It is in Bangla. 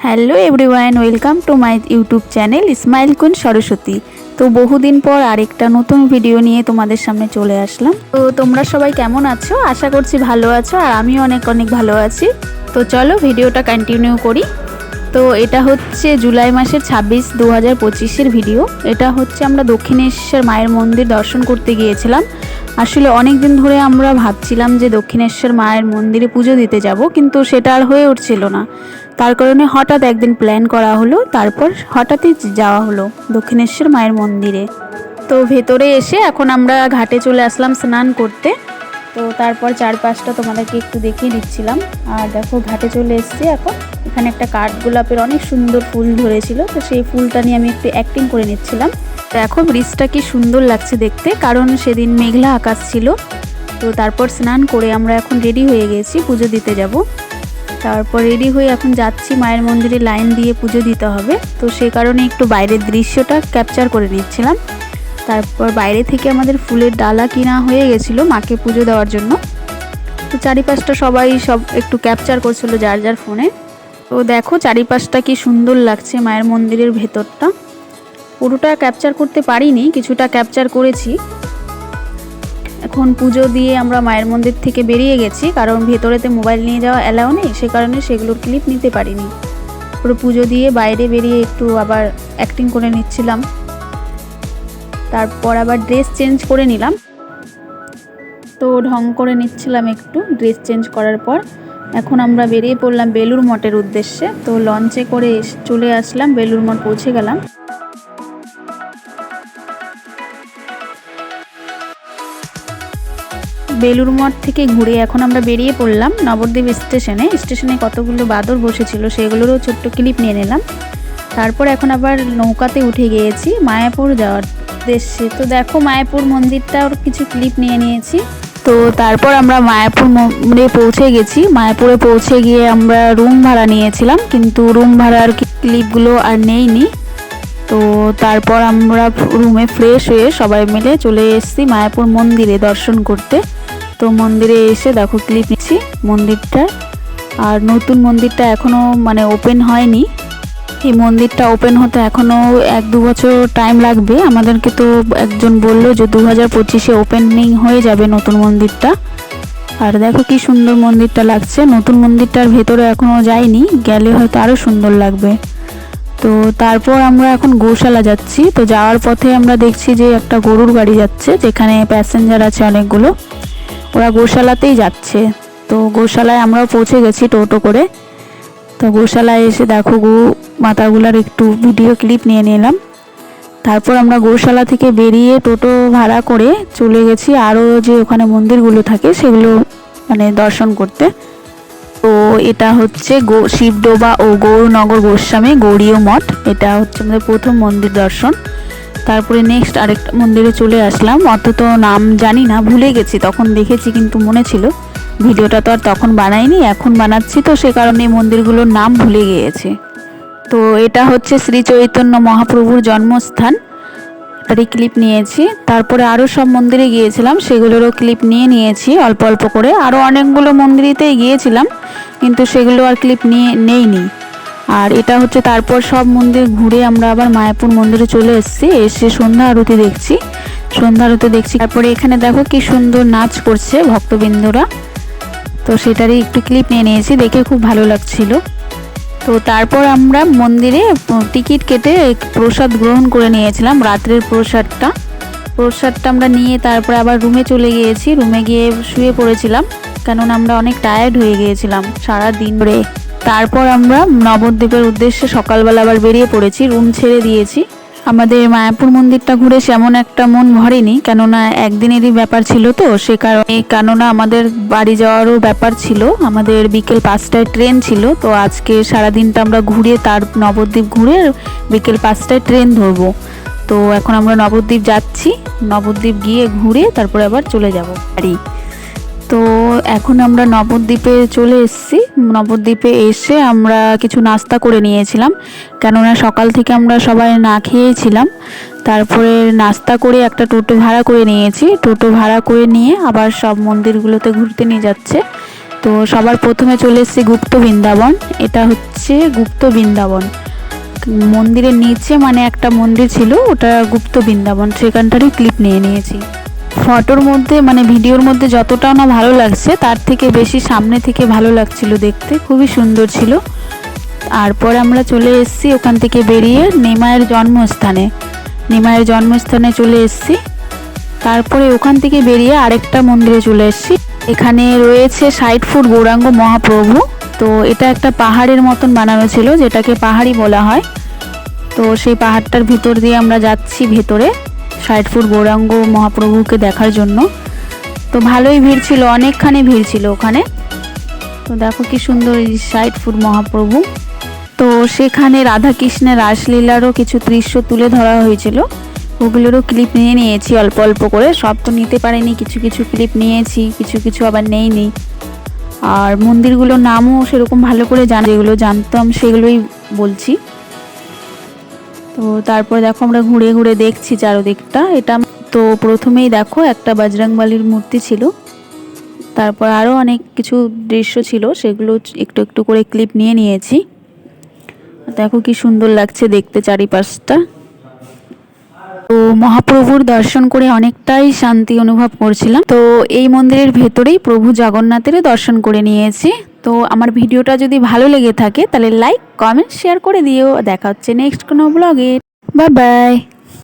Hello everyone, welcome to my YouTube channel smile queen Saraswati. তো বহুদিন পর আরেকটা নতুন ভিডিও নিয়ে তোমাদের সামনে চলে আসলাম। তো তোমরা সবাই কেমন আছো? আশা করছি ভালো আছো, আর আমিও অনেক ভালো আছি। তো চলো ভিডিওটা কন্টিনিউ করি। তো এটা হচ্ছে জুলাই মাসের 26, 2025-এর ভিডিও। এটা হচ্ছে আমরা দক্ষিণেশ্বর মায়ের মন্দির দর্শন করতে গিয়েছিলাম। আসলে অনেক দিন ধরে আমরা ভাবছিলাম যে দক্ষিণেশ্বর মায়ের মন্দিরে পুজো দিতে যাব, কিন্তু সেটা আর হয়ে উঠছিল না। তার কারণে হঠাৎ একদিন প্ল্যান করা হলো, তারপর হঠাৎই যাওয়া হলো দক্ষিণেশ্বর মায়ের মন্দিরে। তো ভেতরে এসে এখন আমরা ঘাটে চলে আসলাম স্নান করতে। তো তারপর চারপাশটা তোমাদেরকে একটু দেখিয়ে দিচ্ছিলাম। আর দেখো ঘাটে চলে এসেছি এখন। এখানে একটা কাঠগোলাপের অনেক সুন্দর ফুল ধরেছিল, তো সেই ফুলটা নিয়ে আমি একটু অ্যাক্টিং করে নিচ্ছিলাম। দেখো ব্রিজটা কি সুন্দর লাগছে দেখতে, কারণ সেদিন মেঘলা আকাশ ছিল। তো তারপর স্নান করে আমরা এখন রেডি হয়ে গেছি, পুজো দিতে যাব। তারপর রেডি হয়ে এখন যাচ্ছি মায়ের মন্দিরে, লাইন দিয়ে পুজো দিতে হবে। তো সেই কারণে একটু বাইরের দৃশ্যটা ক্যাপচার করে নিচ্ছিলাম। তারপর বাইরে থেকে আমাদের ফুলের ডালা কিনা হয়ে গেছিলো মাকে পুজো দেওয়ার জন্য। তো চারিপাশটা সবাই একটু ক্যাপচার করছিল যার যার ফোনে। তো দেখো চারিপাশটা কি সুন্দর লাগছে মায়ের মন্দিরের ভেতরটা। পুরোটা ক্যাপচার করতে পারিনি, কিছুটা ক্যাপচার করেছি। এখন পুজো দিয়ে আমরা মায়ের মন্দির থেকে বেরিয়ে গেছি, কারণ ভেতরেতে মোবাইল নিয়ে যাওয়া অ্যালাউ নেই, সে কারণে সেগুলোর ক্লিপ নিতে পারিনি। পুরো পুজো দিয়ে বাইরে বেরিয়ে একটু আবার অ্যাক্টিং করে নিচ্ছিলাম। তারপর আবার ড্রেস চেঞ্জ করে নিলাম। তো ঢং করে নিচ্ছিলাম একটু ড্রেস চেঞ্জ করার পর। এখন আমরা বেরিয়ে পড়লাম বেলুড় মঠের উদ্দেশ্যে। তো লঞ্চে করে চলে আসলাম, বেলুড় মঠ পৌঁছে গেলাম। বেলুড় মঠ থেকে ঘুরে এখন আমরা বেরিয়ে পড়লাম নবদ্বীপ স্টেশনে কতগুলো বাদর বসেছিল সেগুলোরও ছোট্ট ক্লিপ নিয়ে নিলাম। তারপর এখন আবার নৌকাতে উঠে গিয়েছি মায়াপুর যাওয়ার উদ্দেশ্যে। তো দেখো মায়াপুর মন্দিরটার কিছু ক্লিপ নিয়ে নিয়েছি। তো তারপর আমরা মায়াপুর পৌঁছে গেছি। মায়াপুরে পৌঁছে গিয়ে আমরা রুম ভাড়া নিয়েছিলাম, কিন্তু রুম ভাড়ার ক্লিপগুলো আর নেইনি। তো তারপর আমরা রুমে ফ্রেশ হয়ে সবাই মিলে চলে এসেছি মায়াপুর মন্দিরে দর্শন করতে। তো মন্দিরে এসে দেখো ক্লিপ নিচ্ছি মন্দিরটা। আর নতুন মন্দিরটা এখনও ওপেন হয়নি। এই মন্দিরটা ওপেন হতে এখনও 1-2 বছর টাইম লাগবে। আমাদেরকে তো একজন বললো যে 2025-এ ওপেনিং হয়ে যাবে নতুন মন্দিরটা। আর দেখো কি সুন্দর মন্দিরটা লাগছে। নতুন মন্দিরটার ভেতরে এখনও যাইনি, গেলে হয়তো আরও সুন্দর লাগবে। তো তারপর আমরা এখন গোশালা যাচ্ছি। তো যাওয়ার পথে আমরা দেখছি যে একটা গরুর গাড়ি যাচ্ছে, যেখানে প্যাসেঞ্জার আছে অনেকগুলো। ওরা গোশালাতেই যাচ্ছে। তো গোশালায় আমরাও পৌঁছে গেছি টোটো করে। তো গোশালায় এসে দেখো গো মাতাগুলার একটু ভিডিও ক্লিপ নিয়ে নিলাম। তারপর আমরা গোশালা থেকে বেরিয়ে টোটো ভাড়া করে চলে গেছি আরও যে ওখানে মন্দিরগুলো থাকে সেগুলো দর্শন করতে। তো এটা হচ্ছে শিবডোবা ও গৌরনগর গোস্বামী গৌড়ীয় মঠ। এটা হচ্ছে আমাদের প্রথম মন্দির দর্শন। তারপরে নেক্সট আরেকটা মন্দিরে চলে আসলাম। অত তো নাম জানি না, ভুলে গেছি। তখন দেখেছি কিন্তু মনে ছিল। ভিডিওটা তো আর তখন বানাইনি, এখন বানাচ্ছি, তো সে কারণে মন্দিরগুলোর নাম ভুলে গিয়েছি। তো এটা হচ্ছে শ্রী চৈতন্য মহাপ্রভুর জন্মস্থান, তারই ক্লিপ নিয়েছি। তারপরে আরও সব মন্দিরে গিয়েছিলাম, সেগুলোরও ক্লিপ নিয়েছি অল্প অল্প করে। আরও অনেকগুলো মন্দিরেতেই গিয়েছিলাম, কিন্তু সেগুলো আর ক্লিপ নেইনি। আর এটা হচ্ছে তারপর সব মন্দির ঘুরে আমরা আবার মায়াপুর মন্দিরে চলে এসে সন্ধ্যা আরতি দেখছি। তারপরে এখানে দেখো কি সুন্দর নাচ করছে ভক্তবৃন্দরা। তো সেটারই একটু ক্লিপ নিয়ে নিয়েছি, দেখে খুব ভালো লাগছিল। তো তারপর আমরা মন্দিরে টিকিট কেটে প্রসাদ গ্রহণ করে নিয়েছিলাম, রাত্রের প্রসাদটা আমরা নিয়ে তারপরে আবার রুমে চলে গিয়েছি। রুমে গিয়ে শুয়ে পড়েছিলাম, কেননা আমরা অনেক টায়ার্ড হয়ে গিয়েছিলাম সারা দিন ধরে। তারপর আমরা নবদ্বীপের উদ্দেশ্যে সকালবেলা আবার বেরিয়ে পড়েছি, রুম ছেড়ে দিয়েছি। আমাদের মায়াপুর মন্দিরটা ঘুরে সেমন একটা মন ভরেনি, কেননা একদিনেরই ব্যাপার ছিল। তো সে কারণে কেননা আমাদের বাড়ি যাওয়ারও ব্যাপার ছিল, আমাদের বিকেল 5টায় ট্রেন ছিল। তো আজকে সারাদিনটা আমরা ঘুরে নবদ্বীপ ঘুরে বিকেল 5টায় ট্রেন ধরবো। তো এখন আমরা নবদ্বীপ যাচ্ছি, নবদ্বীপ গিয়ে ঘুরে তারপরে আবার চলে যাব বাড়ি। তো এখন আমরা নবদ্বীপে চলে এসেছি। নবদ্বীপে এসে আমরা কিছু নাস্তা করে নিয়েছিলাম, কেননা সকাল থেকে আমরা সবাই না খেয়েছিলাম। তারপরে নাস্তা করে একটা টোটো ভাড়া করে নিয়েছি। টোটো ভাড়া করে নিয়ে আবার সব মন্দিরগুলোতে ঘুরতে নিয়ে যাচ্ছে। তো তো সবার প্রথমে চলে এসেছি গুপ্ত বৃন্দাবন। এটা হচ্ছে গুপ্ত বৃন্দাবন, মন্দিরের নিচে মানে একটা মন্দির ছিল, ওটা গুপ্ত বৃন্দাবন, সেখানটারই ক্লিপ নিয়ে নিয়েছি। ফটোর মধ্যে মানে ভিডিওর মধ্যে যতটা না ভালো লাগছে তার থেকে বেশি সামনে থেকে ভালো লাগছিল দেখতে, খুবই সুন্দর ছিল। তারপর আমরা চলে এসেছি ওখান থেকে বেরিয়ে নিমাইয়ের জন্মস্থানে চলে এসেছি। তারপরে ওখান থেকে বেরিয়ে আরেকটা মন্দিরে চলে এসেছি। এখানে রয়েছে 60 ফুট গৌরাঙ্গ মহাপ্রভু। তো এটা একটা পাহাড়ের মতন বানানো ছিল, যেটাকে পাহাড়ি বলা হয়। তো সেই পাহাড়টার ভিতর দিয়ে আমরা যাচ্ছি ভেতরে 60 ফুট গৌরাঙ্গ মহাপ্রভুকে দেখার জন্য। তো ভালোই ভিড় ছিল, অনেকখানি ভিড় ছিল ওখানে। তো দেখো কি সুন্দর এই 60 ফুট মহাপ্রভু। তো সেখানে রাধাকৃষ্ণের রাসলীলারও কিছু দৃশ্য তুলে ধরা হয়েছিল, ওগুলোরও ক্লিপ নিয়ে নিয়েছি অল্প অল্প করে। সব তো নিতে পারিনি, কিছু কিছু ক্লিপ নিয়েছি, কিছু কিছু আবার নেইনি। আর মন্দিরগুলোর নামও সেরকম ভালো করে যেগুলো জানতাম সেগুলোই বলছি। তো তারপর দেখো আমরা ঘুরে ঘুরে দেখছি চারদিকটা। এটা তো প্রথমেই দেখো একটা বজরংবলীর মূর্তি ছিল, তারপর আরও অনেক কিছু দৃশ্য ছিল, সেগুলো একটু একটু করে ক্লিপ নিয়ে নিয়েছি। দেখো কি সুন্দর লাগছে দেখতে চারিপাশটা। তো মহাপ্রভুর দর্শন করে অনেকটাই শান্তি অনুভব করছিলাম। তো এই মন্দিরের ভেতরেই প্রভু জগন্নাথের দর্শন করে নিয়েছি। তো আমার ভিডিওটা যদি ভালো লেগে থাকে তাহলে লাইক, কমেন্ট, শেয়ার করে দিও। দেখা হচ্ছে নেক্সট কোনো ব্লগে। Bye bye.